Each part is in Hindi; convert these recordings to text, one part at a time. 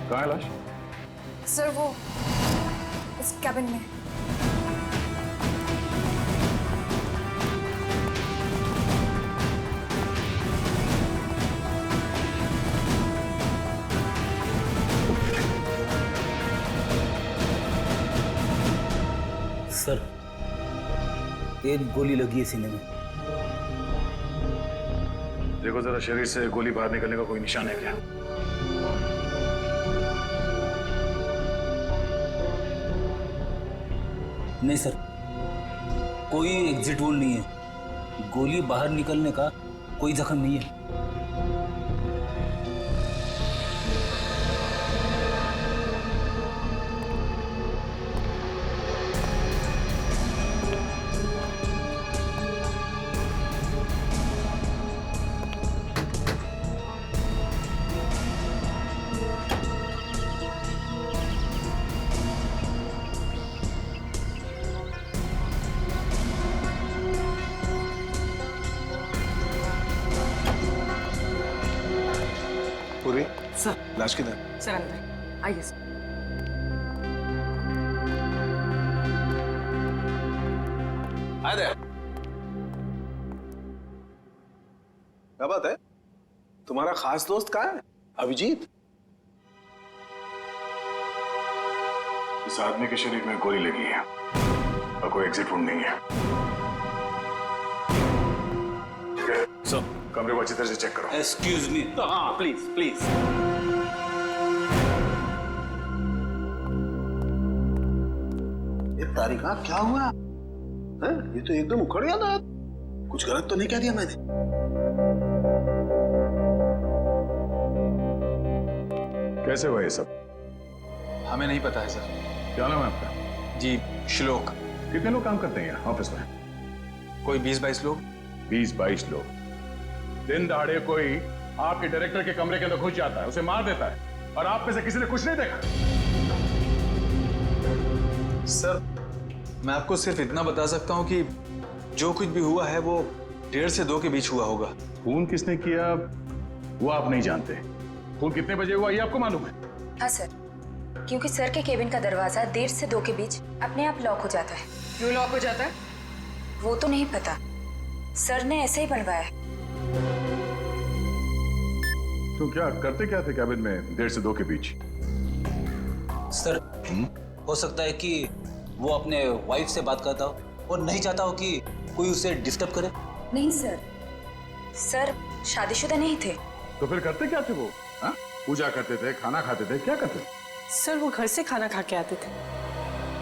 कहाँ है लाश? सर वो इस कैबिन में। सर, एक गोली लगी है सीने में। देखो जरा, शरीर से गोली बाहर निकलने का कोई निशान है क्या? नहीं सर, कोई एग्जिट वोल नहीं है। गोली बाहर निकलने का कोई जख्म नहीं है। पूरी सर। लाश किधर? सर अंदर आइए सर। आए दे। क्या बात है? तुम्हारा खास दोस्त कहाँ है? अभिजीत? इस आदमी के शरीर में गोली लगी है और कोई एग्जिट वुंड नहीं है। ठीक है, सब कमरे को अच्छी तरह से चेक करो। Excuse me. हाँ प्लीज प्लीज। ये तारिका क्या हुआ है? ये तो एकदम उखड़ गया था। कुछ गलत तो नहीं कह दिया मैंने? कैसे हुआ ये सब? हमें नहीं पता है सर। क्या नाम है आपका? जी श्लोक। कितने लोग काम करते हैं यहाँ ऑफिस में? कोई 20-22 लोग। 20-22 लोग। दिन दहाड़े कोई आपके डायरेक्टर के कमरे के अंदर घुस जाता है, उसे मार देता है, और आप में से किसी ने कुछ नहीं देखा? सर मैं आपको सिर्फ इतना बता सकता हूँ कि जो कुछ भी हुआ है वो 1:30 से 2 के बीच हुआ होगा। खून किसने किया वो आप नहीं जानते। खून कितने बजे हुआ ये आपको मालूम है? हाँ सर, क्योंकि सर के केबिन का दरवाजा 1:30 से 2 के बीच अपने आप लॉक हो जाता है। क्यों लॉक हो जाता है? वो तो नहीं पता, सर ने ऐसे ही बनवाया है। तो क्या करते क्या थे कैबिन में 1:30 से 2 के बीच? सर, हो सकता है कि वो अपने वाइफ से बात करता हो और नहीं चाहता हो कि कोई उसे डिस्टर्ब करे। नहीं सर, सर शादीशुदा नहीं थे। तो फिर करते क्या थे वो? हाँ? पूजा करते थे, खाना खाते थे, क्या करते थे? सर वो घर से खाना खा के आते थे।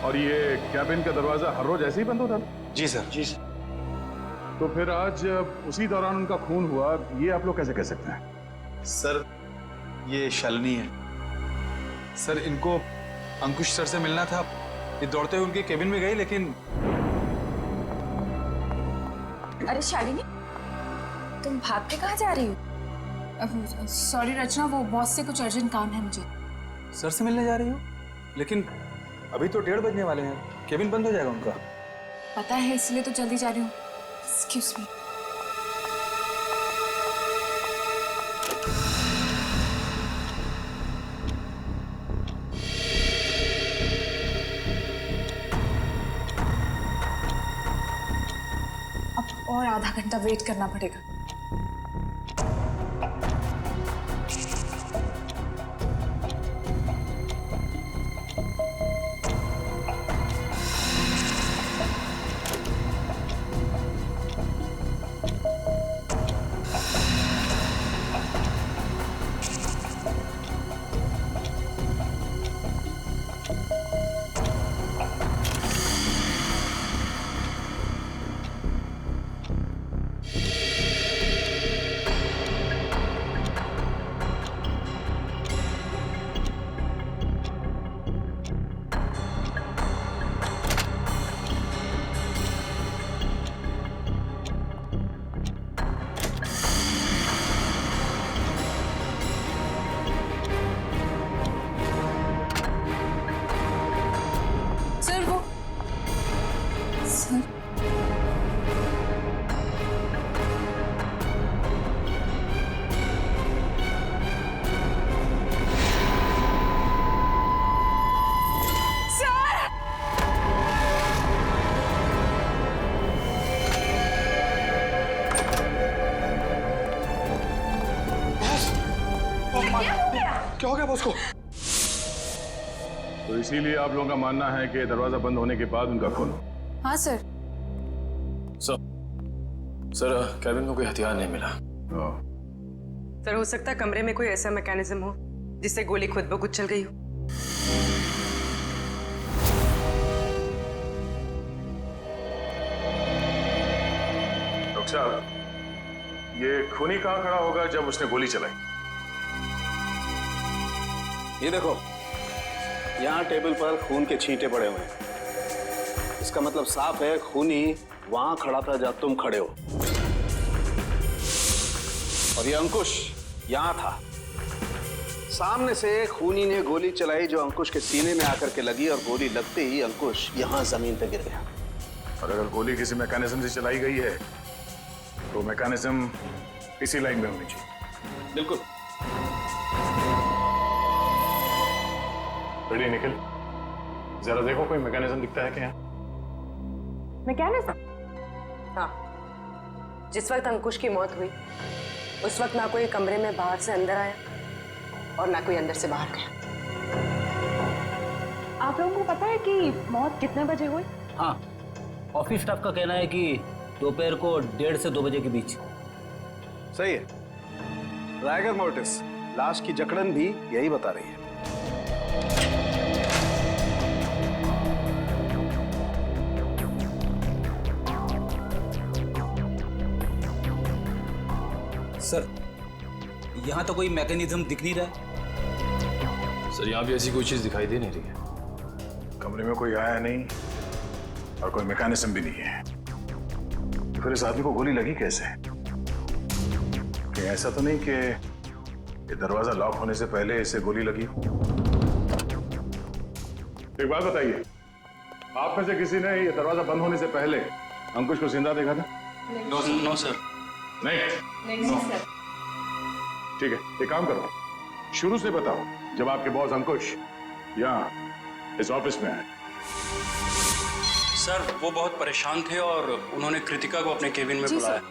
और ये कैबिन का दरवाजा हर रोज ऐसे ही बंद होता था? जी सर। जी सर। तो फिर आज उसी दौरान उनका खून हुआ, ये आप लोग कैसे कह सकते हैं? सर ये शालिनी है। सर इनको अंकुश सर से मिलना था। ये दौड़ते हुए उनके केबिन में गई, लेकिन अरे शालिनी, तुम भाग के कहाँ जा रही हो? सॉरी रचना, वो बॉस से कुछ अर्जेंट काम है मुझे। सर से मिलने जा रही हो? लेकिन अभी तो 1:30 बजने वाले हैं, केबिन बंद हो जाएगा उनका। पता है, इसलिए तो जल्दी जा रही हूँ। Excuse me. अब और आधा घंटा वेट करना पड़ेगा। बॉस को। तो इसीलिए आप लोगों का मानना है कि दरवाजा बंद होने के बाद उनका खून हो। हाँ सर। सर केविन को कोई हथियार नहीं मिला। सर हो सकता है कमरे में कोई ऐसा मैकेनिज्म हो जिससे गोली खुद ब खुद चल गई हो। डॉक्टर साहब, ये खूनी कहाँ खड़ा होगा जब उसने गोली चलाई? ये देखो, यहाँ टेबल पर खून के छींटे पड़े हुए हैं। इसका मतलब साफ है खूनी वहां खड़ा था जब तुम खड़े हो। और ये अंकुश यहां था। सामने से खूनी ने गोली चलाई जो अंकुश के सीने में आकर के लगी और गोली लगते ही अंकुश यहां जमीन पे गिर गया। और अगर गोली किसी मैकेनिज्म से चलाई गई है तो मैकेनिज्म इसी लाइन में होनी चाहिए। बिल्कुल। रेडी निकल, जरा देखो कोई मैकेनिज्म दिखता है क्या? मैकेनिज्म? हाँ, जिस वक्त अंकुश की मौत हुई उस वक्त ना कोई कमरे में बाहर से अंदर आया और ना कोई अंदर से बाहर गया। आप लोगों को पता है कि मौत कितने बजे हुई? हाँ, ऑफिस स्टाफ का कहना है कि दोपहर को 1:30 से 2 बजे के बीच। सही है। राइगर मोर्टिस लाश की जकड़न भी यही बता रही है। सर, यहाँ तो कोई मैकेनिज्म दिख नहीं रहा है। सर यहाँ भी ऐसी कोई चीज दिखाई दे नहीं रही है। कमरे में कोई आया नहीं और कोई मैकेनिज्म भी नहीं है, तो फिर इस आदमी को गोली लगी कैसे? कि ऐसा तो नहीं कि ये दरवाजा लॉक होने से पहले इसे गोली लगी हो? एक बात बताइए, आप में से किसी ने ये दरवाजा बंद होने से पहले अंकुश को जिंदा देखा था? No sir. नहीं सर। ठीक है, एक काम करो, शुरू से बताओ जब आपके बॉस अंकुश यहाँ इस ऑफिस में आए। सर वो बहुत परेशान थे और उन्होंने कृतिका को अपने केबिन में बुलाया।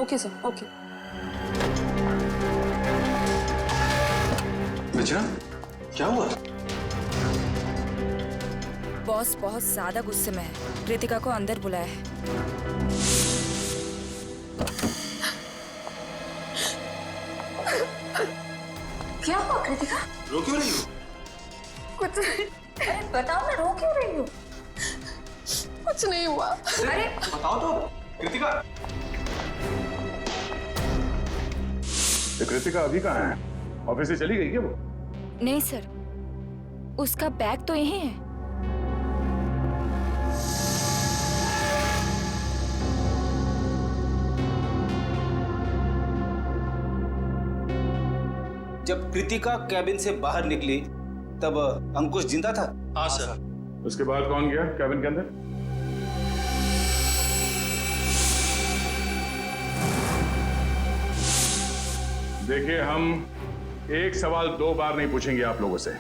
Okay sir, okay. रचना, क्या हुआ? बॉस बहुत ज्यादा गुस्से में है, कृतिका को अंदर बुलाया है। क्या हुआ कृतिका? रो क्यों रही हो? कुछ अरे बताओ ना, रो क्यों रही हो? कुछ नहीं हुआ। अरे बताओ तो कृतिका। तो कृतिका अभी कहाँ है? ऑफिस से चली गई क्या वो? नहीं सर, उसका बैग तो यहीं है। जब कृतिका कैबिन से बाहर निकली तब अंकुश जिंदा था? हाँ सर। उसके बाद कौन गया कैबिन के अंदर? देखिए, हम एक सवाल 2 बार नहीं पूछेंगे आप लोगों से।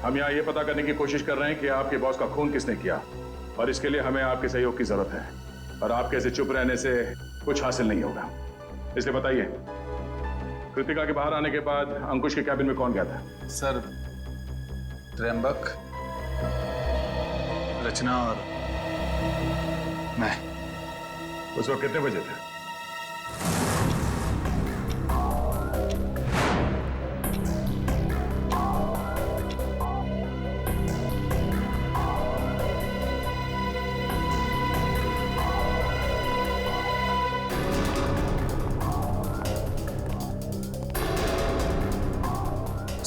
हम यहाँ ये पता करने की कोशिश कर रहे हैं कि आपके बॉस का खून किसने किया, और इसके लिए हमें आपके सहयोग की जरूरत है। और आपके ऐसे चुप रहने से कुछ हासिल नहीं होगा, इसलिए बताइए, कृतिका के बाहर आने के बाद अंकुश के कैबिन में कौन गया था? सर, त्र्यंबक, रचना और मैं। उस वक्त कितने बजे थे?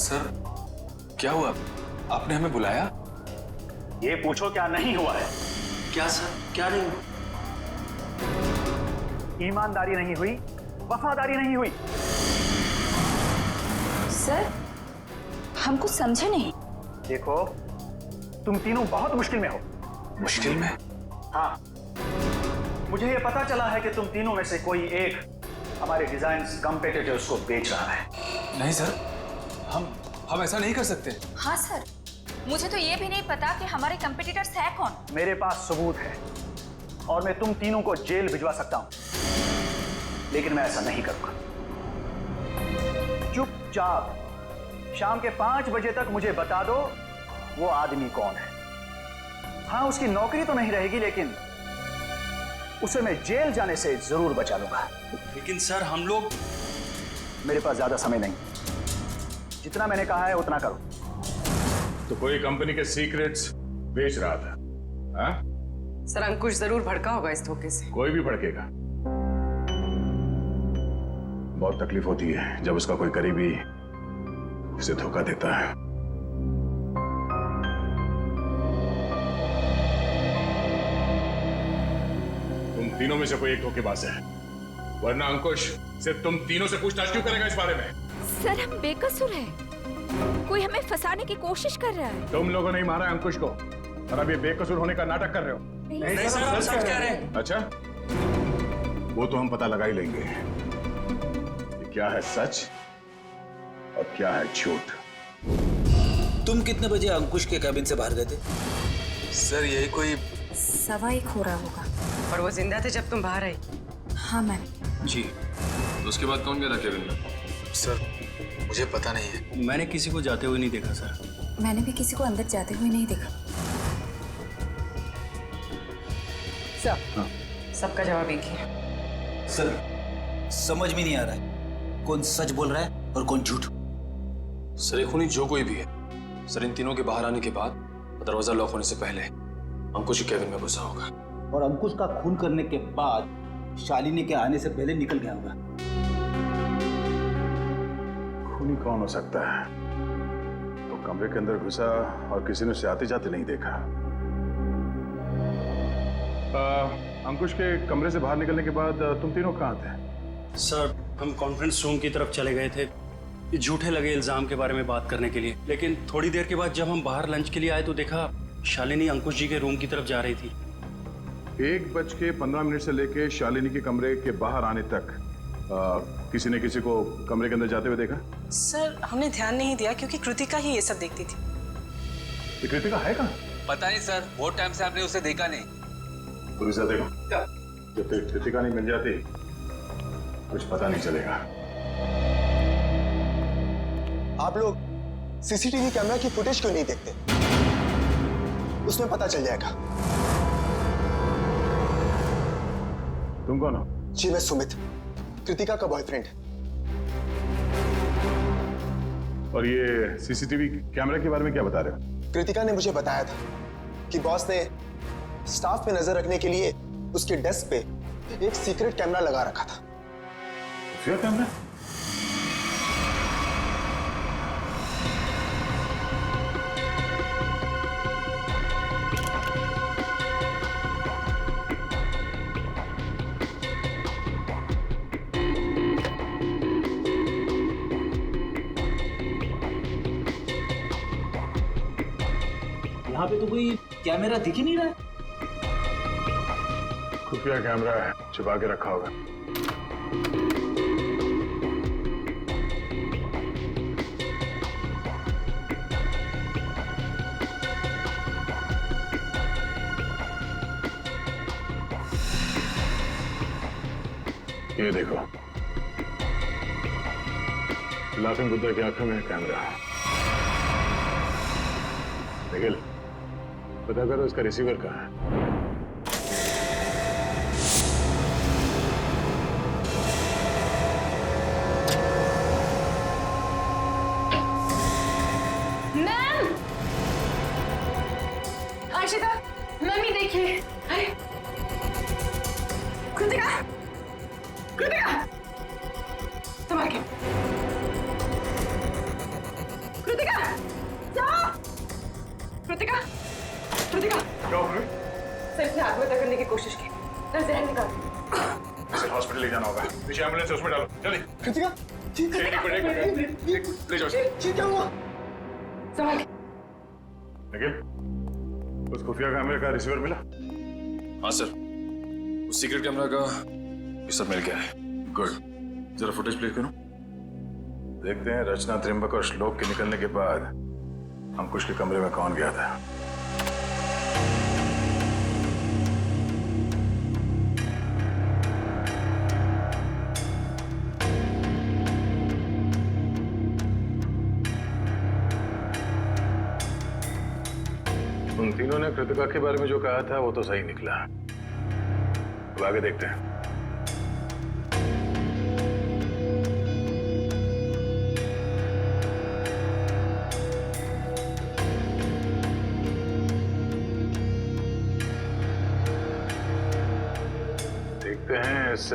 सर क्या हुआ? आपने हमें बुलाया? ये पूछो क्या नहीं हुआ है। क्या सर, क्या नहीं हुआ? ईमानदारी नहीं हुई, वफादारी नहीं हुई। सर, हम कुछ समझे नहीं। देखो, तुम तीनों बहुत मुश्किल में हो। मुश्किल में? हाँ, मुझे ये पता चला है कि तुम तीनों में से कोई एक हमारे डिजाइन कॉम्पिटिटर्स को बेच रहा है। नहीं सर, हम ऐसा नहीं कर सकते। हाँ सर, मुझे तो ये भी नहीं पता कि हमारे कंपटीटर्स है कौन। मेरे पास सबूत है और मैं तुम तीनों को जेल भिजवा सकता हूं, लेकिन मैं ऐसा नहीं करूंगा। चुपचाप शाम के 5 बजे तक मुझे बता दो वो आदमी कौन है। हाँ, उसकी नौकरी तो नहीं रहेगी, लेकिन उसे मैं जेल जाने से जरूर बचा लूंगा। लेकिन सर हम लोग। मेरे पास ज्यादा समय नहीं, जितना मैंने कहा है उतना करो। तो कोई कंपनी के सीक्रेट्स बेच रहा था? हाँ? सर अंकुश जरूर भड़का होगा इस धोखे से। कोई भी भड़केगा। बहुत तकलीफ होती है जब उसका कोई करीबी उसे धोखा देता है। तुम तीनों में से कोई एक धोखेबाज है, वरना अंकुश सिर्फ तुम तीनों से पूछताछ क्यों करेगा इस बारे में? सर हम बेकसूर हैं। कोई हमें फंसाने की कोशिश कर रहा है। तुम लोगों ने ही मारा है अंकुश को और अब ये बेकसूर होने का नाटक कर रहे हो। नहीं सर, हम सच कह रहे हैं। अच्छा, वो तो हम पता लगा ही लेंगे कि क्या है सच और क्या है झूठ। तुम कितने बजे अंकुश के कैबिन से बाहर गए थे? सर यही कोई 1:15 हो रहा होगा। और वो जिंदा थे जब तुम बाहर आई? हाँ मैम। जी, तो उसके बाद कौन गया था केबिन में? सर मुझे पता नहीं है। मैंने किसी को जाते हुए नहीं देखा सर। मैंने भी किसी को अंदर जाते हुए नहीं देखा। सर सबका जवाब एक ही है। सर समझ में नहीं आ रहा है कौन सच बोल रहा है और कौन झूठ। सर ये खूनी जो कोई भी है, सर इन तीनों के बाहर आने के बाद दरवाजा लॉक होने से पहले अंकुश के केबिन में घुसा होगा और अंकुश का खून करने के बाद शालिनी के आने से पहले निकल गया होगा। खूनी कौन हो सकता है? तो कमरे के अंदर घुसा और किसी ने उसे आते जाते नहीं देखा। अंकुश के कमरे से बाहर निकलने के बाद तुम तीनों कहाँ थे? सर हम कॉन्फ्रेंस रूम की तरफ चले गए थे ये झूठे लगे इल्जाम के बारे में बात करने के लिए, लेकिन थोड़ी देर के बाद जब हम बाहर लंच के लिए आए तो देखा शालिनी अंकुश जी के रूम की तरफ जा रही थी। 1:15 से लेके शालिनी के कमरे के बाहर आने तक किसी ने किसी को कमरे के अंदर जाते हुए देखा? सर हमने ध्यान नहीं दिया क्योंकि कृतिका ही ये सब देखती थी। ये कृतिका है कहाँ? पता नहीं सर, बहुत टाइम से आपने उसे देखा नहीं। पूरी से देखो, जब तक कृतिका नहीं मिल जाती कुछ पता नहीं चलेगा। आप लोग सीसीटीवी कैमरा की फुटेज क्यों नहीं देखते? उसमें पता चल जाएगा। तुम कौन हो? जी मैं सुमित, कृतिका का बॉयफ्रेंड। और ये सीसीटीवी कैमरा के बारे में क्या बता रहे हो? कृतिका ने मुझे बताया था कि बॉस ने स्टाफ पे नजर रखने के लिए उसके डेस्क पे एक सीक्रेट कैमरा लगा रखा था। कैमरा? यहाँ पे तो कोई कैमरा दिख ही नहीं रहा है। खुफिया कैमरा है, छुपा के रखा होगा। ये देखो, लाफिंग बुद्धा की आंखों में कैमरा। निखिल, पता करो इसका रिसीवर कहाँ है। मैम! आशिता, मम्मी देखिए। अरे कृतिका, कृतिका, संभाल के। कृतिका, जाओ। कृतिका, कृतिका। क्या हो गया? सर इसने आत्महत्या करने की कोशिश की। सर जहर निकाल। इसे हॉस्पिटल ले जाना होगा। पीछे एम्बुलेंस है, उसमें डालो जल्दी। कृतिका, एक मिनट ले जाओ। क्या हुआ? संभाल के। निखिल, उस खुफिया कैमरे का रिसीवर मिला? हाँ सर, उस सीक्रेट कैमरा का ये सब मिल गया है। गुड, जरा फुटेज प्ले करो। देखते हैं रचना, त्रिंबक और श्लोक के निकलने के बाद अंकुश के कमरे में कौन गया था। उन तीनों ने कृतिका के बारे में जो कहा था वो तो सही निकला। अब आगे देखते हैं। देखते हैं इस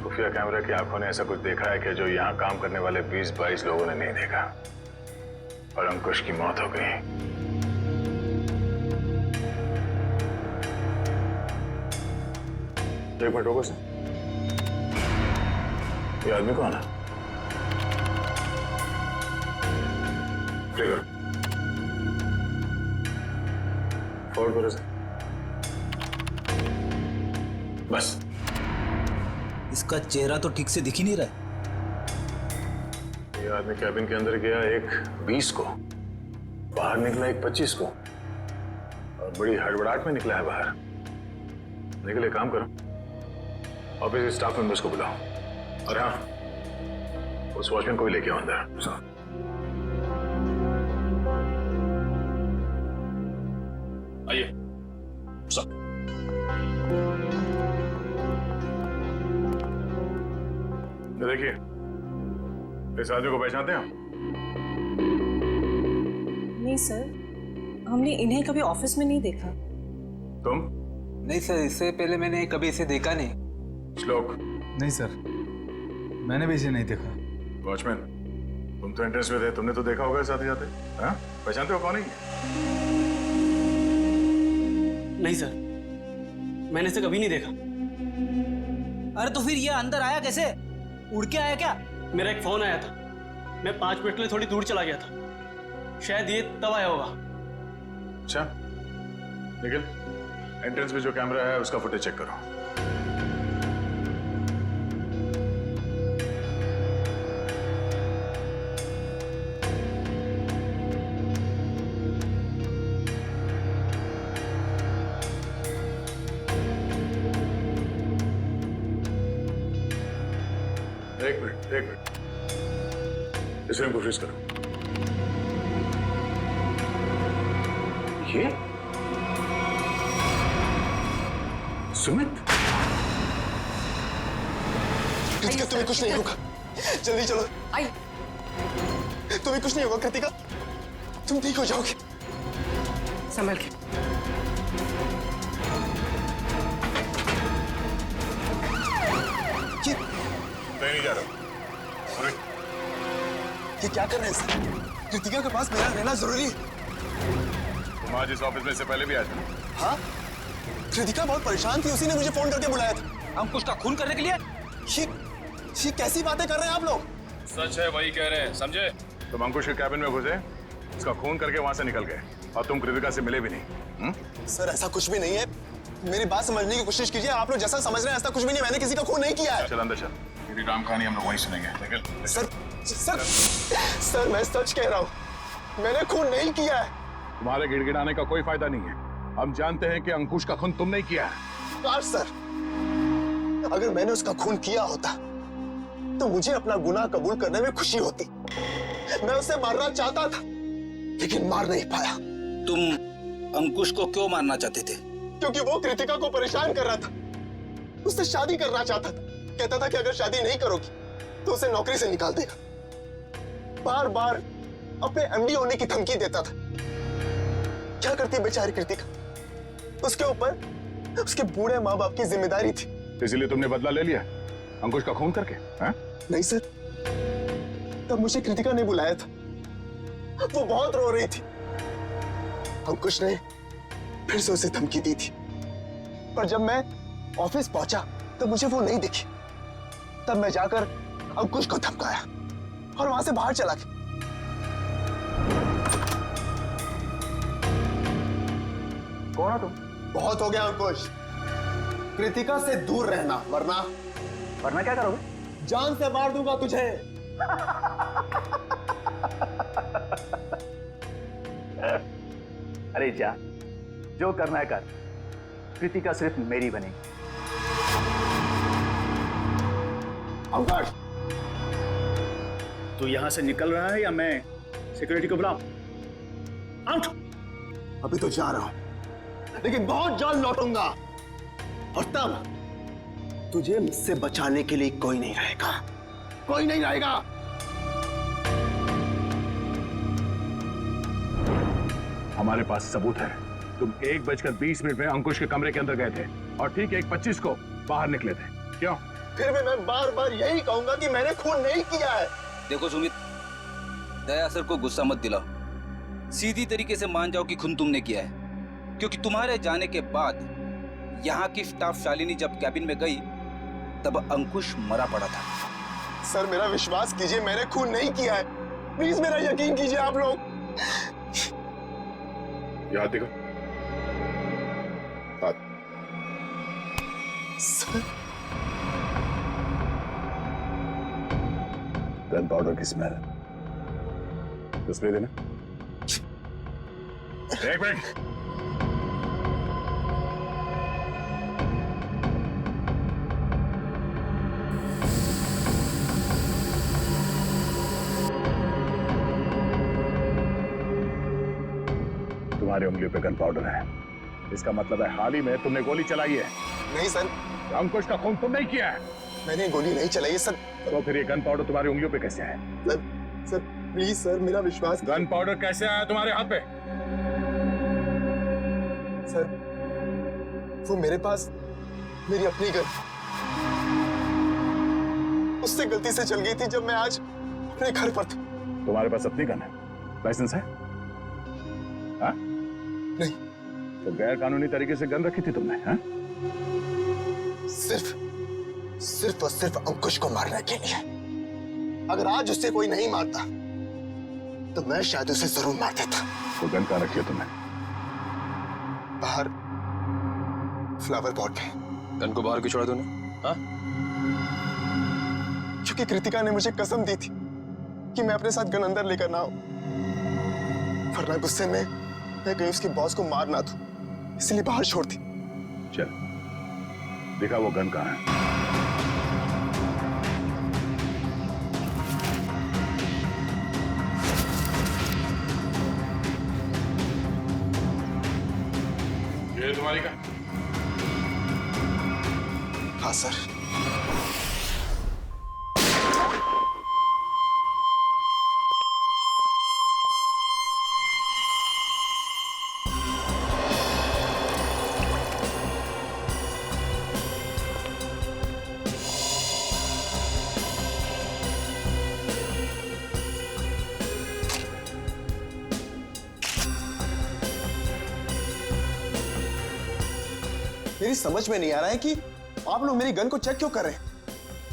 खुफिया कैमरे की आंखों ने ऐसा कुछ देखा है कि जो यहाँ काम करने वाले 20-22 लोगों ने नहीं देखा और अंकुश की मौत हो गई। एक मिनट रुको सर, ये आदमी कौन है? ठीक है, फॉरवर्ड करो सर। बस इसका चेहरा तो ठीक से दिख ही नहीं रहा है। ये आदमी कैबिन के अंदर गया एक 20 को, बाहर निकला एक 25 को, और बड़ी हड़बड़ाहट में निकला है बाहर। निकले, काम करो, ऑफिस के स्टाफ मेंबर्स को बुलाओ और हाँ, उस वॉचमैन को भी लेके आओ अंदर। आइए सर। देखिए, इस आदमी को पहचानते हैं आप? नहीं सर, हमने इन्हें कभी ऑफिस में नहीं देखा। तुम? नहीं सर, इससे पहले मैंने कभी इसे देखा नहीं। श्लोक? नहीं सर, मैंने भी इसे नहीं देखा। वॉचमैन, तुम तो एंट्रेंस में थे, तुमने तो देखा होगा साथ ही जाते। हाँ, पहचानते हो कौन है? नहीं सर, मैंने इसे कभी नहीं देखा। अरे तो फिर ये अंदर आया कैसे? उड़ के आया क्या? मेरा एक फोन आया था, मैं 5 मिनट के लिए थोड़ी दूर चला गया था, शायद ये तब आया होगा। अच्छा, निखिल, एंट्रेंस में जो कैमरा है उसका फुटेज चेक करो। एक मिनट, इस रूम को फ्रीज करो। ये सुमित? कृतिका, तुम्हें कुछ नहीं होगा, जल्दी चलो। आई, तुम्हें कुछ नहीं होगा कृतिका, तुम ठीक हो जाओगे। संभल के। नहीं जा रहा। ये क्या कर रहे हैं सर? कृतिका के पास मेरा रहना जरूरी है। तुम आज इस ऑफिस में से पहले भी आए थे ना? हाँ, कृतिका बहुत परेशान थी, उसी ने मुझे फोन करके बुलाया था। अंकुश का खून करने के लिए? ये कैसी बातें कर रहे हैं आप लोग? सच है, वही कह रहे हैं, समझे? तुम अंकुश के कैबिन में घुसे, उसका खून करके वहां से निकल गए और तुम कृतिका से मिले भी नहीं। सर ऐसा कुछ भी नहीं है, मेरी बात समझने की कोशिश कीजिए। आप लोग जैसा समझ रहे हैं ऐसा कुछ भी नहीं, मैंने किसी का खून नहीं किया है। चल अंदर चल, तेरी राम कहानी हम लोग वहीं सुनेंगे। निकल। सर मैं सच कह रहा हूँ, मैंने खून नहीं किया है। तुम्हारे गिड़गिड़ाने का कोई फायदा नहीं है, हम जानते हैं कि अंकुश का खून तुम नहीं किया है। काश सर, अगर मैंने उसका खून किया होता तो मुझे अपना गुनाह कबूल करने में खुशी होती। मैं उसे मारना चाहता था लेकिन मार नहीं पाया। तुम अंकुश को क्यों मारना चाहते थे? क्योंकि वो कृतिका को परेशान कर रहा था, उससे शादी करना चाहता था। कहता था कि अगर शादी नहीं करोगी तो उसे नौकरी से निकाल देगा। बार बार अपने एमडी होने की धमकी देता था। क्या करती बेचारी कृतिका, उसके ऊपर उसके बूढ़े माँ बाप की जिम्मेदारी थी। इसलिए तुमने बदला ले लिया अंकुश का खून करके? नहीं सर, तब मुझे कृतिका ने बुलाया था, वो बहुत रो रही थी। अंकुश ने फिर से उसे धमकी दी थी, पर जब मैं ऑफिस पहुंचा तब मुझे वो नहीं दिखी। तब मैं जाकर अंकुश को धमकाया और वहां से बाहर चला गया। कौन हो तुम? बहुत हो गया अंकुश, कृतिका से दूर रहना, वरना क्या करोगे? जान से मार दूंगा तुझे। अरे जा, जो करना है कर, कृतिका सिर्फ मेरी बनेगी। अंकुश, तू यहां से निकल रहा है या मैं सिक्योरिटी को बुलाऊं? आउट! अभी तो जा रहा हूं। लेकिन बहुत जल्द लौटूंगा। और तब तुझे मुझसे बचाने के लिए कोई नहीं रहेगा, कोई नहीं रहेगा। हमारे पास सबूत है। तुम 1:20 में अंकुश के कमरे के अंदर गए थे और ठीक 1:25 को बाहर निकले थे। क्यों? फिर भी मैं बार बार यही कहूंगा कि मैंने खून नहीं किया है। देखो सुमित, दया सर को गुस्सा मत दिलाओ। सीधी तरीके से मान जाओ कि खून तुमने किया है, क्योंकि तुम्हारे जाने के बाद यहाँ की स्टाफ शालिनी जब कैबिन में गई तब अंकुश मरा पड़ा था। सर मेरा विश्वास कीजिए, मैंने खून नहीं किया है। प्लीज मेरा यकीन कीजिए आप लोग। याद देखो। सर गन पाउडर की स्मेल। स्प्रे देना। एक मिनट। तुम्हारी उंगलियों पे गन पाउडर है, इसका मतलब है हाल ही में तुमने गोली चलाई है। नहीं सर, अंकुश का खून तुमने ही किया है। मैंने गोली नहीं चलाई सर। तो फिर ये गन पाउडर तुम्हारी उंगलियों पे कैसे आया? सर प्लीज सर, मेरा विश्वास। गन पाउडर कैसे आया तुम्हारे हाथ पे? सर वो मेरे पास मेरी अपनी गन उससे गलती से चल गई थी जब मैं आज अपने घर पर था। तुम्हारे पास अपनी गन है? लाइसेंस है? हाँ? नहीं। तो गैर कानूनी तरीके से गन रखी थी तुमने? हाँ? सिर्फ और सिर्फ अंकुश को मारने के लिए। अगर आज उससे कोई नहीं मारता तो मैं शायद उसे जरूर मार देता। तो गन कहाँ रखी है तुमने? बाहर फ्लावर पॉट में। गन को बाहर क्यों छोड़ा तूने? हाँ? क्योंकि कृतिका ने मुझे कसम दी थी कि मैं अपने साथ गन अंदर लेकर ना आऊं, वरना गुस्से में मैं कहीं उसके बॉस को मार ना दूं, इसलिए बाहर छोड़ दी। चल देखा वो गन कहाँ है? ये तुम्हारी गन? हाँ सर। मेरी समझ में नहीं आ रहा है कि आप लोग मेरी गन को चेक क्यों कर रहे हैं,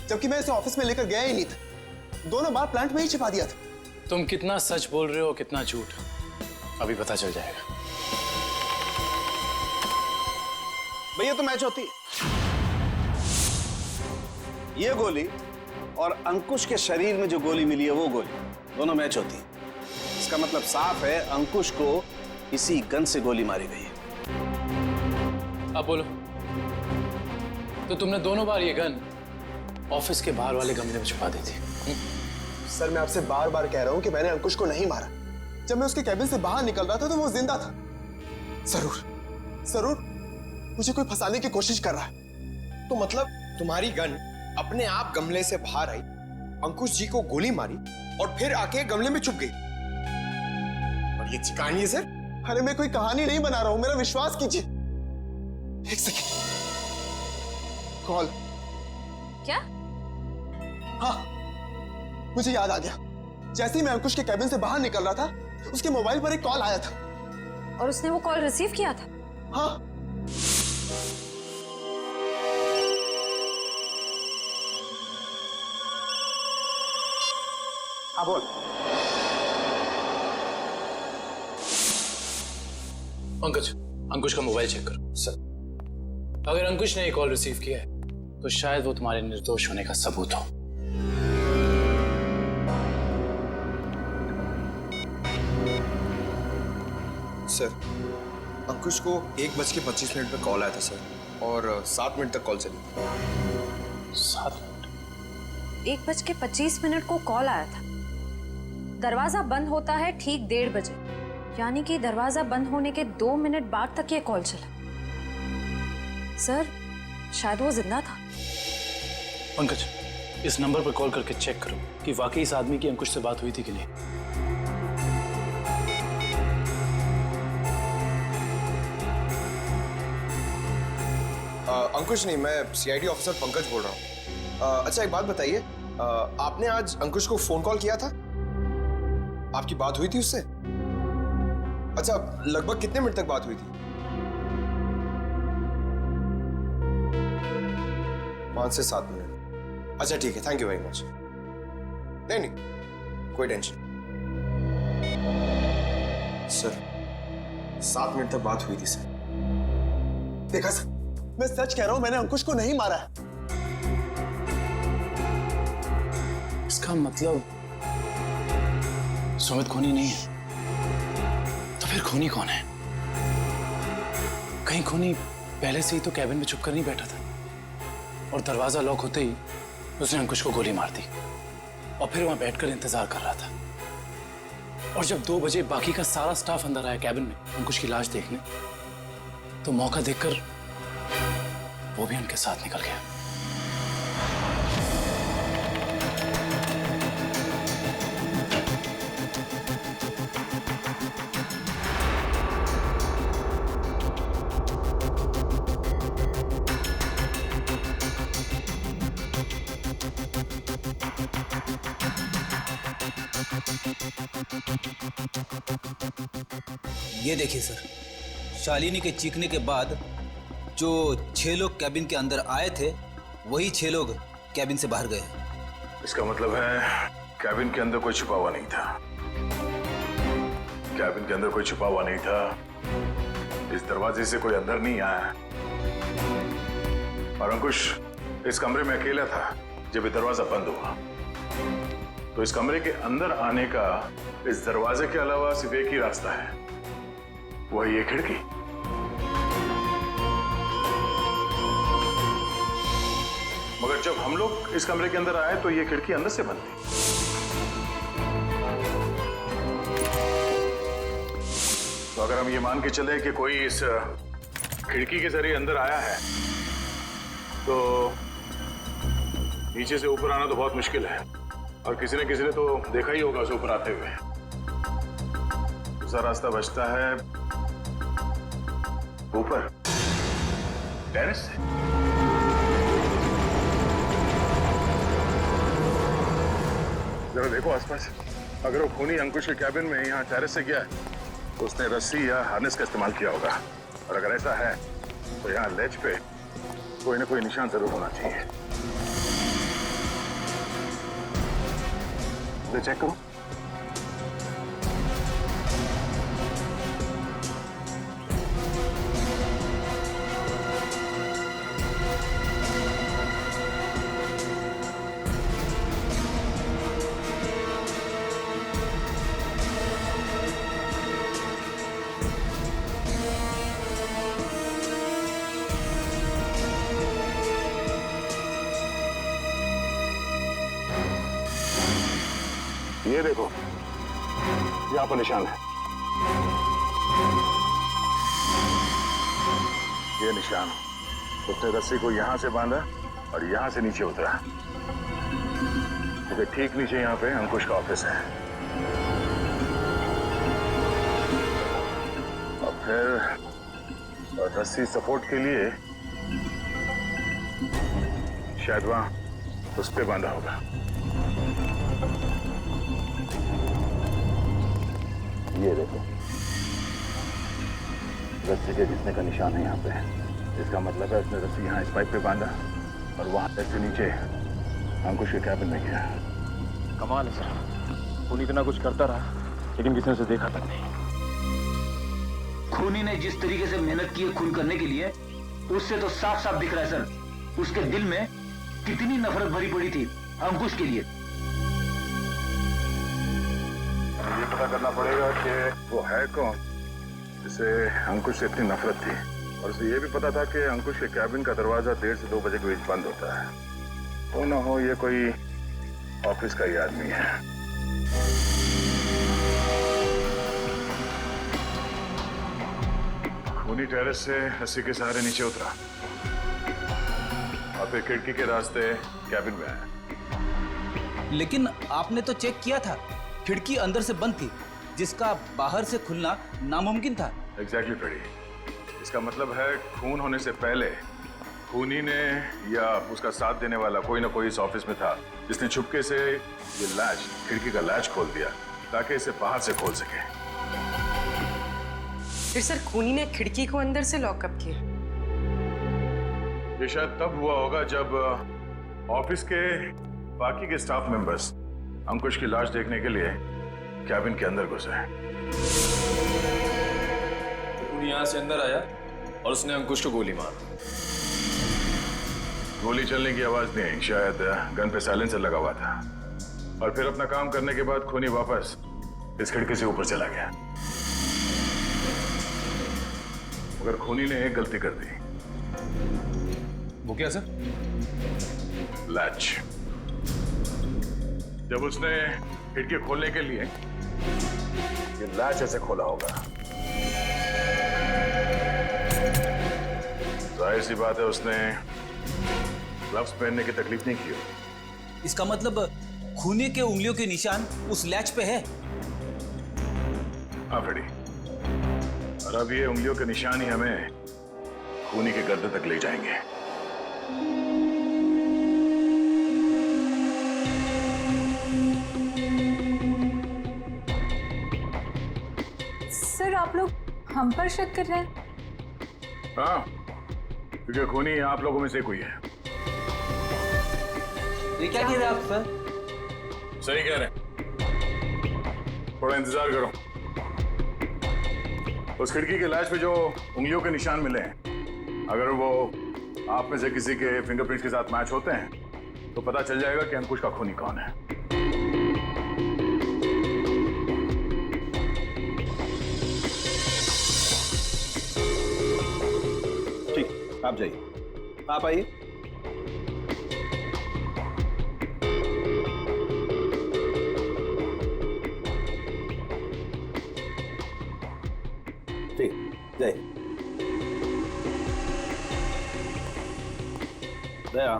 जबकि मैं इसे ऑफिस में लेकर गया ही नहीं था। दोनों बार प्लांट में ही छिपा दिया था। तुम कितना सच बोल रहे हो कितना झूठ अभी पता चल जाएगा। भैया तो मैच होती। ये गोली और अंकुश के शरीर में जो गोली मिली है वो गोली, दोनों मैच होती है। इसका मतलब साफ है अंकुश को इसी गन से गोली मारी गई है। अब बोलो, तो तुमने दोनों बार ये गन ऑफिस के बाहर वाले गमले में छुपा दी थी? सर मैं आपसे बार बार कह रहा हूं कि मैंने अंकुश को नहीं मारा। जब मैं उसके कैबिन से बाहर निकल रहा था तो वो जिंदा था। जरूर मुझे कोई फंसाने की कोशिश कर रहा है। तो मतलब तुम्हारी गन अपने आप गमले से बाहर आई, अंकुश जी को गोली मारी और फिर आके गमले में छुप गई। और ये कहानी है सर? अरे मैं कोई कहानी नहीं बना रहा हूं, मेरा विश्वास कीजिए। एक सेकंड। कॉल। क्या? हाँ मुझे याद आ गया। जैसे ही मैं अंकुश के कैबिन से बाहर निकल रहा था उसके मोबाइल पर एक कॉल आया था। और उसने वो कॉल रिसीव किया था? हाँ। हाँ बोल। पंकज, अंकुश का मोबाइल चेक करो। सर, अगर अंकुश ने ये कॉल रिसीव किया है तो शायद वो तुम्हारे निर्दोष होने का सबूत हो। सर, अंकुश को 1:25 पे कॉल आया था सर, और 7 मिनट तक कॉल चली। 7 मिनट? 1:25 को कॉल आया था। दरवाजा बंद होता है ठीक 1:30 बजे यानी कि दरवाजा बंद होने के 2 मिनट बाद तक ये कॉल चला। सर, शायद वो जिंदा था। पंकज, इस नंबर पर कॉल करके चेक करो कि वाकई इस आदमी की अंकुश से बात हुई थी कि नहीं। अंकुश नहीं, मैं सीआईडी ऑफिसर पंकज बोल रहा हूँ। अच्छा एक बात बताइए, आपने आज अंकुश को फोन कॉल किया था? आपकी बात हुई थी उससे? अच्छा, लगभग कितने मिनट तक बात हुई थी? 5 से 7 मिनट। अच्छा ठीक है, थैंक यू वेरी मच। नहीं नहीं, कोई टेंशन। सर, 7 मिनट तक बात हुई थी सर। देखा सर, मैं सच कह रहा हूं, मैंने अंकुश को नहीं मारा है। इसका मतलब सुमित खूनी नहीं है, तो फिर खूनी कौन है? कहीं खूनी पहले से ही तो कैबिन में छुप कर नहीं बैठा था और दरवाजा लॉक होते ही उसने अंकुश को गोली मार दी और फिर वहां बैठकर इंतजार कर रहा था। और जब 2 बजे बाकी का सारा स्टाफ अंदर आया कैबिन में अंकुश की लाश देखने, तो मौका देखकर वो भी उनके साथ निकल गया। ये देखिए सर, शालिनी के चीखने के बाद जो 6 लोग कैबिन के अंदर आए थे, वही 6 लोग कैबिन से बाहर गए। इसका मतलब है कैबिन के अंदर कोई छुपा हुआ नहीं था। कैबिन के अंदर कोई छुपा हुआ नहीं था। इस दरवाजे से कोई अंदर नहीं आया और अंकुश इस कमरे में अकेला था जब ये दरवाजा बंद हुआ। तो इस कमरे के अंदर आने का इस दरवाजे के अलावा सिर्फ एक ही रास्ता है, वही ये खिड़की। मगर जब हम लोग इस कमरे के अंदर आए तो ये खिड़की अंदर से बंद थी। तो अगर हम ये मान के चले कि कोई इस खिड़की के जरिए अंदर आया है, तो नीचे से ऊपर आना तो बहुत मुश्किल है और किसी ने तो देखा ही होगा उसे ऊपर आते हुए। दूसरा रास्ता बचता है ऊपर, टेरेस से। जरा देखो आसपास, अगर वो खूनी अंकुश के कैबिन में यहाँ टेरेस से गया है तो उसने रस्सी या हार्नेस का इस्तेमाल किया होगा, और अगर ऐसा है तो यहाँ लेज पे कोई ना कोई निशान जरूर होना चाहिए। तो चेक करो। ये देखो, यहाँ पर निशान है। ये निशान, उसने रस्सी को यहाँ से बांधा और यहाँ से नीचे उतरा, क्योंकि ठीक नीचे यहाँ पे अंकुश का ऑफिस है। और फिर रस्सी सपोर्ट के लिए शायद वहां उस पे बांधा होगा। ये देखो, रस्सी के घिसने का निशान है यहाँ पे। इसका मतलब है उसने रस्सी यहाँ इस पाइप पे बांधा और वहां से नीचे अंकुश के कैबिन में गया। कमाल है सर, खूनी इतना कुछ करता रहा लेकिन किसी ने उसे देखा तक नहीं। खूनी ने जिस तरीके से मेहनत की है खून करने के लिए, उससे तो साफ साफ दिख रहा है सर, उसके दिल में कितनी नफरत भरी पड़ी थी अंकुश के लिए। ये पता करना पड़ेगा कि वो है कौन जिसे अंकुश से इतनी नफरत थी, और उसे ये भी पता था कि अंकुश के कैबिन का दरवाजा 1:30 से 2 बजे के बीच बंद होता है। वो ना हो ये कोई ऑफिस का ही आदमी है। खूनी टेरेस से रस्सी के सहारे नीचे उतरा और फिर खिड़की के रास्ते कैबिन में आया। लेकिन आपने तो चेक किया था, खिड़की अंदर से बंद थी, जिसका बाहर से खुलना नामुमकिन था। Exactly Freddy. इसका मतलब है खून होने से पहले खूनी ने या उसका साथ देने वाला कोई ना कोई इस ऑफिस में था, जिसने छुपके से ये लैच, खिड़की का लैच खोल दिया ताकि इसे बाहर से खोल सके। फिर सर खूनी ने खिड़की को अंदर से लॉकअप किया? ये शायद तब हुआ होगा जब ऑफिस के बाकी के स्टाफ मेंबर्स अंकुश की लाश देखने के लिए कैबिन के अंदर घुसे। खूनी यहाँ से अंदर आया और उसने अंकुश को गोली मार। गोली चलने की आवाज नहीं, शायद गन पे साइलेंसर लगा हुआ था। और फिर अपना काम करने के बाद खूनी वापस इस खिड़की से ऊपर चला गया। मगर खूनी ने एक गलती कर दी। वो क्या सर? लैच। जब उसने खिड़की खोलने के लिए ये लैच ऐसे खोला होगा, जाहिर सी बात है उसने ग्लव्स पहनने की तकलीफ नहीं की होगी। इसका मतलब खूनी के उंगलियों के निशान उस लैच पे है। हाँ फ्रेडी, और अब ये उंगलियों के निशान ही हमें खूनी के गर्दन तक ले जाएंगे। सर आप लोग हम पर शक कर रहे हैं? हाँ, क्योंकि खूनी आप लोगों में से कोई है। ये क्या कह रहे हैं आप सर? सही कह रहे हैं, थोड़ा इंतजार करो। उस खिड़की के लैच पे जो उंगलियों के निशान मिले हैं, अगर वो आप में से किसी के फिंगरप्रिंट्स के साथ मैच होते हैं तो पता चल जाएगा कि अंकुश का खूनी कौन है। ठीक, आप जाइए, आप आइए। ठीक, जाइए। दया,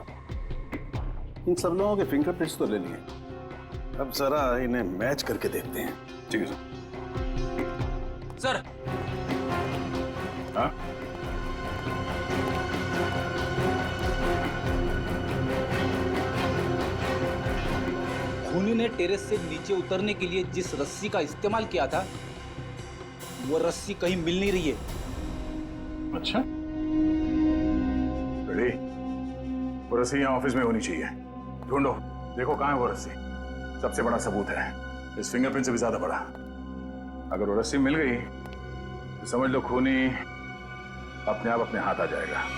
इन सब लोगों के फिंगरप्रिंट्स तो ले लिए, अब जरा इन्हें मैच करके देखते हैं। ठीक है सर। हाँ? खूनी ने टेरेस से नीचे उतरने के लिए जिस रस्सी का इस्तेमाल किया था, वो रस्सी कहीं मिल नहीं रही है। अच्छा, रेडी? वो रस्सी यहाँ ऑफिस में होनी चाहिए। ढूंढो, देखो कहाँ है वो रस्सी। सबसे बड़ा सबूत है, इस फिंगरप्रिंट से भी ज्यादा बड़ा। अगर वो रस्सी मिल गई तो समझ लो खूनी अपने आप अपने हाथ आ जाएगा।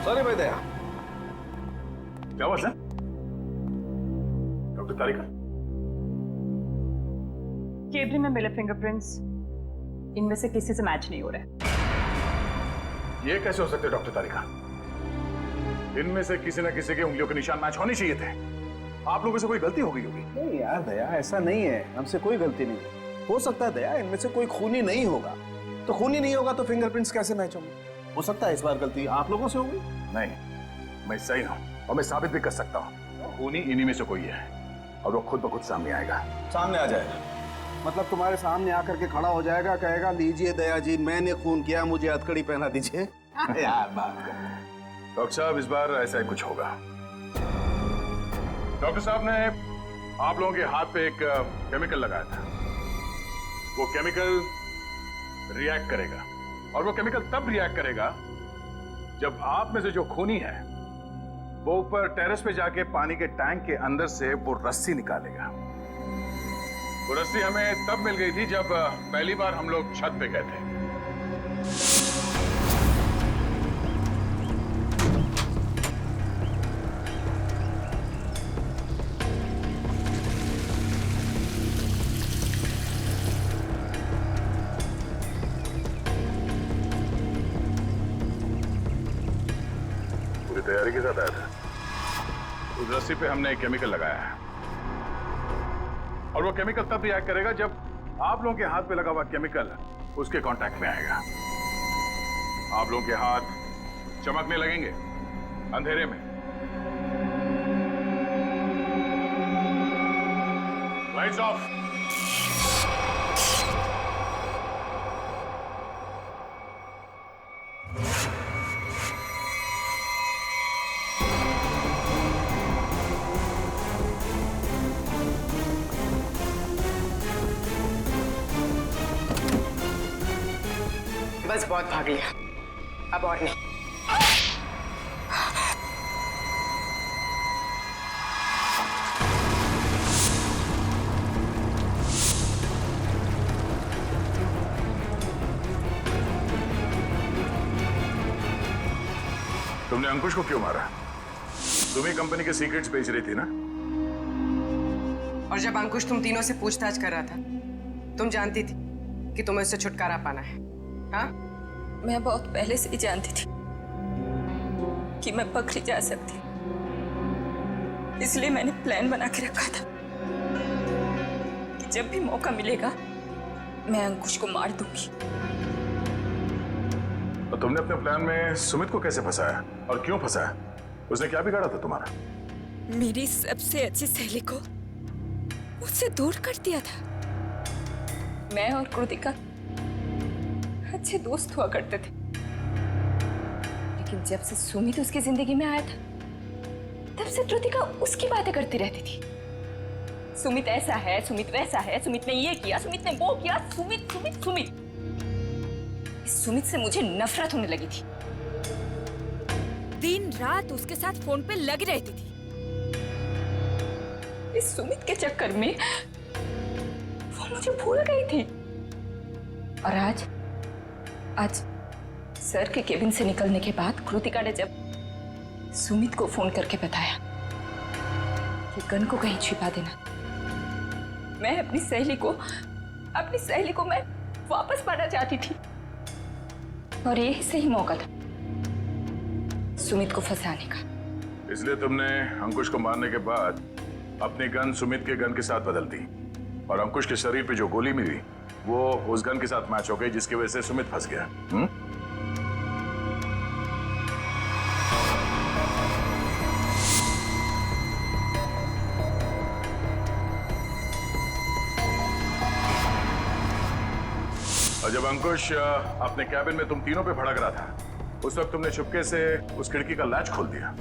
सॉरी भाई दया, क्या बात है? डॉक्टर तारिका, केबिन में मिले फिंगरप्रिंट्स इनमें से किसी से मैच नहीं हो रहे। ये कैसे हो सकते डॉक्टर तारिका? इनमें से किसी न किसी के उंगलियों के निशान मैच होने चाहिए थे। आप लोगों से कोई गलती हो गई होगी। नहीं यार दया, ऐसा नहीं है, हमसे कोई गलती नहीं। हो सकता है दया इनमें से कोई खूनी नहीं होगा, तो खूनी नहीं होगा तो फिंगरप्रिंट्स कैसे मैच होंगे? हो सकता है इस बार गलती आप लोगों से होगी। नहीं, मैं सही हूं और मैं साबित भी कर सकता हूं। खूनी इन्हीं में से कोई है और वो खुद ब खुद सामने आएगा। सामने आ जाएगा मतलब तुम्हारे सामने आकर के खड़ा हो जाएगा, कहेगा लीजिए दया जी मैंने खून किया, मुझे हथकड़ी पहना दीजिए। यार बात कर। डॉक्टर साहब इस बार ऐसा ही कुछ होगा। डॉक्टर साहब ने आप लोगों के हाथ पे एक केमिकल लगाया था। वो केमिकल रिएक्ट करेगा और वो केमिकल तब रिएक्ट करेगा जब आप में से जो खूनी है वो ऊपर टेरेस पे जाके पानी के टैंक के अंदर से वो रस्सी निकालेगा। वो रस्सी हमें तब मिल गई थी जब पहली बार हम लोग छत पे गए थे। पूरी तैयारी के साथ आया था। उस रस्सी पे हमने एक केमिकल लगाया है और वो केमिकल तब रिएक्ट करेगा जब आप लोगों के हाथ पे लगा हुआ केमिकल उसके कांटेक्ट में आएगा। आप लोगों के हाथ चमकने लगेंगे अंधेरे में। Lights off. बस बहुत भाग लिया, अब और नहीं। तुमने अंकुश को क्यों मारा? तुम ही कंपनी के सीक्रेट्स बेच रही थी ना? और जब अंकुश तुम तीनों से पूछताछ कर रहा था, तुम जानती थी कि तुम्हें उससे छुटकारा पाना है। हाँ? मैं बहुत पहले से ही जानती थी कि मैं पकड़ी जा सकती, इसलिए मैंने प्लान बना के रखा था कि जब भी मौका मिलेगा मैं अंकुश को मार दूंगी। तो तुमने अपने प्लान में सुमित को कैसे फंसाया और क्यों फंसाया? उसने क्या बिगाड़ा था तुम्हारा? मेरी सबसे अच्छी सहेली को मुझसे दूर कर दिया था। मैं और कृतिका अच्छे दोस्त हुआ करते थे, लेकिन जब से सुमित उसकी जिंदगी में आया था तब से कृतिका उसकी बातें करती रहती थी। सुमित ऐसा है, सुमित वैसा है, सुमित ने ये किया, सुमित ने वो किया, सुमित सुमित सुमित। इस सुमित से मुझे नफरत होने लगी थी। दिन रात उसके साथ फोन पे लगी रहती थी। इस सुमित के चक्कर में वो मुझे भूल गई थी। और आज सर के केबिन से निकलने के बाद कृतिका ने जब सुमित को फोन करके बताया कि गन को कहीं छिपा देना, मैं अपनी सहेली को मैं वापस पाना चाहती थी। और यही सही मौका था सुमित को फंसाने का। इसलिए तुमने अंकुश को मारने के बाद अपनी गन सुमित के गन के साथ बदल दी और अंकुश के शरीर पे जो गोली मिली वो उस गन के साथ मैच हो गई, जिसकी वजह से सुमित फंस गया। और जब अंकुश अपने कैबिन में तुम तीनों पे भड़क रहा था, उस वक्त तुमने चुपके से उस खिड़की का लैच खोल दिया।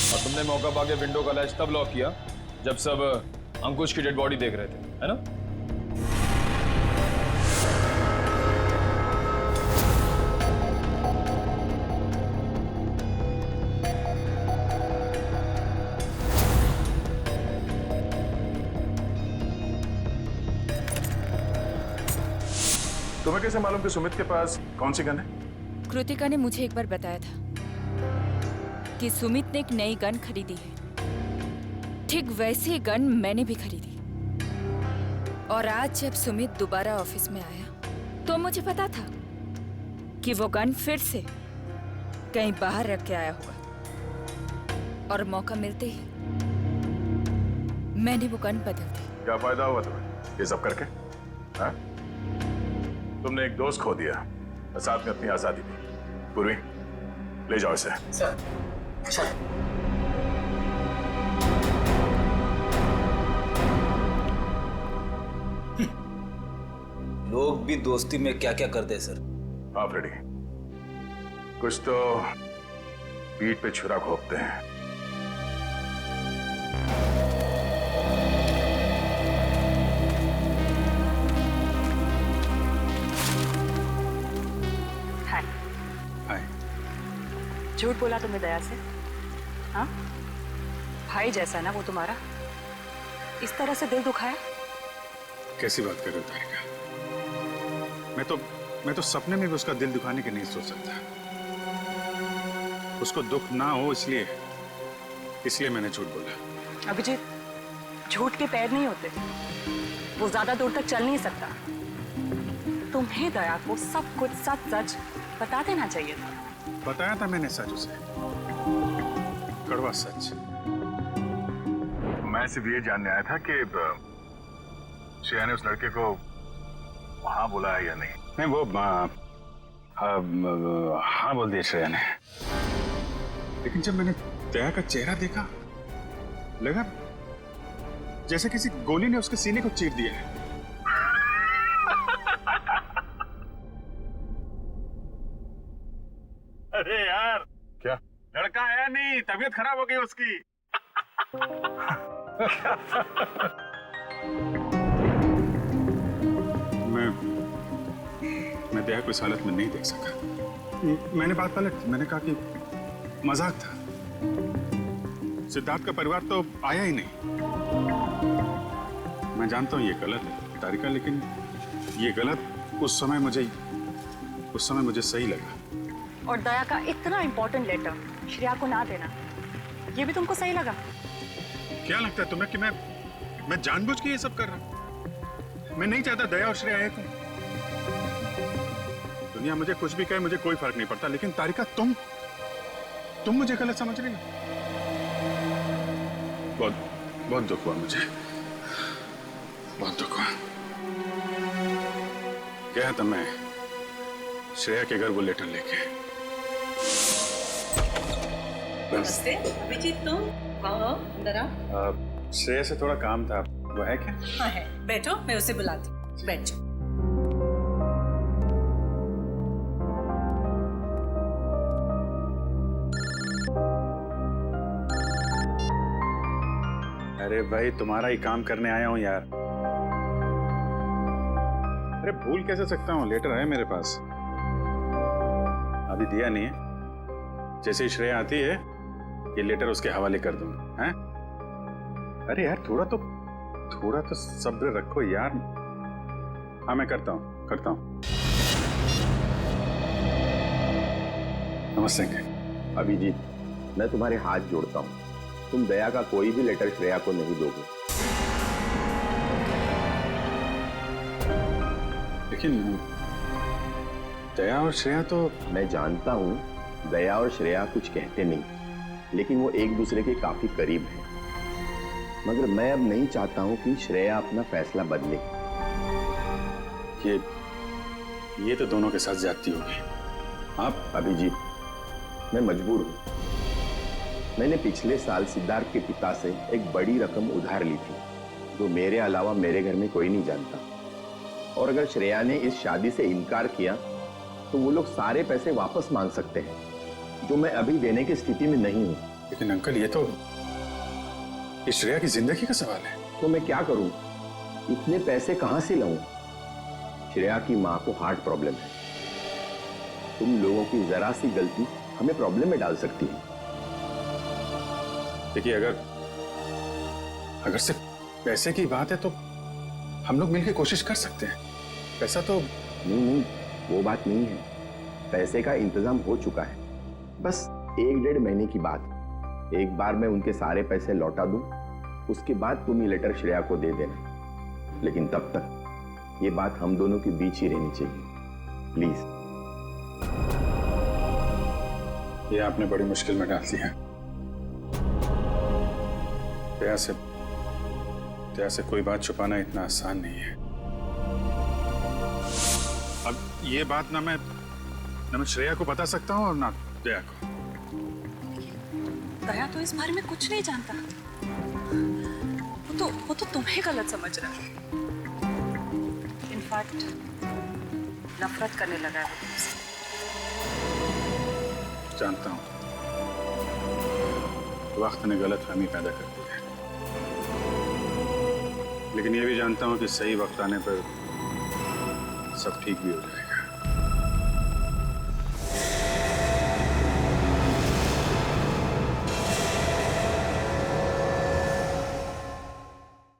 और तुमने मौका पाके विंडो का लैच तब लॉक किया जब सब अंकुश की डेड बॉडी देख रहे थे, है ना? तुम्हें कैसे मालूम कि सुमित के पास कौन सी गन है? कृतिका ने मुझे एक बार बताया था कि सुमित ने एक नई गन खरीदी है। ठीक वैसी गन मैंने भी खरीदी। और आज जब सुमित दोबारा ऑफिस में आया तो मुझे पता था कि वो गन फिर से कहीं बाहर रख के आया होगा। और मौका मिलते ही मैंने वो गन बदल दी। क्या फायदा हुआ तुम्हें ये सब करके? हाँ? तुमने एक दोस्त खो दिया और साथ में अपनी आजादी भी। पूर्वी, ले जाओ इसे। Sir, sir. लोग भी दोस्ती में क्या क्या करते हैं सर। हाँ फ्रेडी, कुछ तो पीठ पे छुरा घोंपते हैं। झूठ बोला तुमने दया से? हाँ, भाई जैसा ना वो तुम्हारा, इस तरह से दिल दुखाया? कैसी बात कर रहे हो तारिका? मैं तो सपने में भी उसका दिल दुखाने की नहीं सोच सकता। उसको दुख ना हो इसलिए मैंने झूठ बोला। अभिजीत, झूठ के पैर नहीं होते, वो ज्यादा दूर तक चल नहीं सकता। तुम्हें दया को सब कुछ सच सच बता देना चाहिए था। बताया था मैंने सच उसे, कड़वा सच। मैं सिर्फ ये जानने आया था कि श्रेया ने उस लड़के को वहां बुलाया या नहीं। नहीं, वो हाँ बोल दिया श्रेया ने। लेकिन जब मैंने दया का चेहरा देखा, लगा जैसे किसी गोली ने उसके सीने को चीर दिया है। अरे यार, क्या लड़का आया नहीं, तबीयत खराब हो गई उसकी। मैं दया को इस हालत में नहीं देख सका। मैंने बात पलट, मैंने कहा कि मजाक था। सिद्धार्थ का परिवार तो आया ही नहीं। मैं जानता हूं ये गलत है तारिका, लेकिन ये गलत उस समय मुझे सही लगा। और दया का इतना इंपॉर्टेंट लेटर श्रेया को ना देना, ये भी तुमको सही लगा? क्या लगता है तुम्हें कि मैं जानबूझ के ये सब कर रहा हूं? मैं नहीं चाहता दया और श्रेया एक हो। दुनिया मुझे कुछ भी कहे, मुझे कोई फर्क नहीं पड़ता, लेकिन तारिका तुम मुझे गलत समझ रही हो। बहुत दुख हुआ मुझे, बहुत दुख हुआ। गया था मैं श्रेया के घर वो लेटर लेके। नमस्ते अभिजीत, तुम आओ अंदर आओ। श्रेया से थोड़ा काम था, वो है क्या? हाँ है, बैठो, मैं उसे बुलाती हूँ। बैठो। अरे भाई, तुम्हारा ही काम करने आया हूँ यार। अरे भूल कैसे सकता हूँ, लेटर है मेरे पास, अभी दिया नहीं है। जैसे ही श्रेया आती है ये लेटर उसके हवाले कर दूंगा। हैं? अरे यार, थोड़ा तो सब्र रखो यार। हाँ मैं करता हूँ। नमस्ते। अभिजीत, मैं तुम्हारे हाथ जोड़ता हूँ, तुम दया का कोई भी लेटर श्रेया को नहीं दोगे। लेकिन दया और श्रेया तो... मैं जानता हूँ दया और श्रेया कुछ कहते नहीं, लेकिन वो एक दूसरे के काफी करीब हैं। मगर मैं अब नहीं चाहता हूँ कि श्रेया अपना फैसला बदले। ये तो दोनों के साथ ज्यादती होगी। आप अभिजीत, मैं मजबूर हूँ। मैंने पिछले साल सिद्धार्थ के पिता से एक बड़ी रकम उधार ली थी, जो मेरे अलावा मेरे घर में कोई नहीं जानता। और अगर श्रेया ने इस शादी से इनकार किया तो वो लोग सारे पैसे वापस मांग सकते हैं, जो मैं अभी देने की स्थिति में नहीं हूँ। लेकिन अंकल, ये तो श्रेया की जिंदगी का सवाल है। तो मैं क्या करूं? इतने पैसे कहां से लाऊं? श्रेया की मां को हार्ट प्रॉब्लम है। तुम लोगों की जरा सी गलती हमें प्रॉब्लम में डाल सकती है। देखिए, अगर सिर्फ पैसे की बात है तो हम लोग मिलकर कोशिश कर सकते हैं। पैसा तो... नहीं, वो बात नहीं है। पैसे का इंतजाम हो चुका है, बस 1-1.5 महीने की बात। एक बार मैं उनके सारे पैसे लौटा दूं, उसके बाद तुम ये लेटर श्रेया को दे देना। लेकिन तब तक ये बात हम दोनों के बीच ही रहनी चाहिए, प्लीज। ये आपने बड़ी मुश्किल में डाल दिया। दया से कोई बात छुपाना इतना आसान नहीं है। अब ये बात ना मैं श्रेया को बता सकता हूँ और ना दया को। दया तो इस बारे में कुछ नहीं जानता। वो तो तुम्हें गलत समझ रहा है। इनफैक्ट नफरत करने लगा है वो तुमसे। जानता हूँ, वक्त ने गलतफहमी पैदा कर दी है, लेकिन ये भी जानता हूँ कि सही वक्त आने पर सब ठीक भी हो जाएगा।